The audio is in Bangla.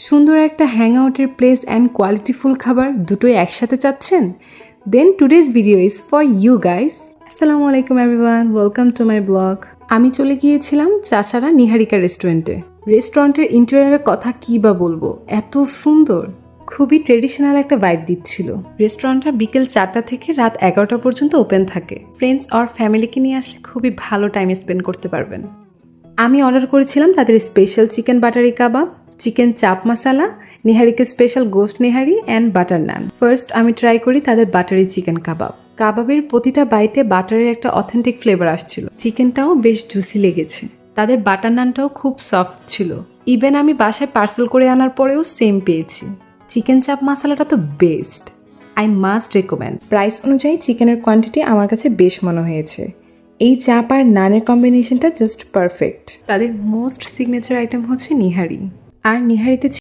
সুন্দর একটা হ্যাংআউটের প্লেস অ্যান্ড কোয়ালিটিফুল খাবার দুটোই একসাথে চাচ্ছেন? Then today's video is for you guys. আসসালামু আলাইকুম everyone, welcome to my blog. আমি চলে গিয়েছিলাম চাষারা নিহারিকা রেস্টুরেন্টে। রেস্টুরেন্টের ইন্টেরিয়রের কথা কী বা বলবো, এত সুন্দর, খুবই ট্রেডিশনাল একটা ভাইব দিচ্ছিল। রেস্টুরেন্টটা বিকেল 4টা থেকে রাত 11টা পর্যন্ত ওপেন থাকে। ফ্রেন্ডস আর ফ্যামিলিকে নিয়ে আসলে খুবই ভালো টাইম স্পেন্ড করতে পারবেন। আমি অর্ডার করেছিলাম তাদের special chicken buttery kebab, chicken chaap masala, নিহারিকে special gosht nihari and butter naan. First আমি ট্রাই করি তাদের বাটারি চিকেন কাবাব। কাবাবের প্রতিটা বাইতে বাটারের একটা অথেন্টিক ফ্লেভার আসছিল। চিকেনটাও বেশ জুসি লেগেছে। তাদের বাটার নানটাও খুব সফট ছিল। ইভেন আমি বাসায় পার্সেল করে আনার পরেও সেম পেয়েছি। চিকেন চাপ মশালাটা তো best, I must recommend. Price অনুযায়ী চিকেনের কোয়ান্টিটি আমার কাছে বেশ মনে হয়েছে। এই চাপ আর নানের কম্বিনেশনটা জাস্ট পারফেক্ট। তাদের মোস্ট সিগনেচার আইটেম হচ্ছে নিহারি, আর নিহারিতে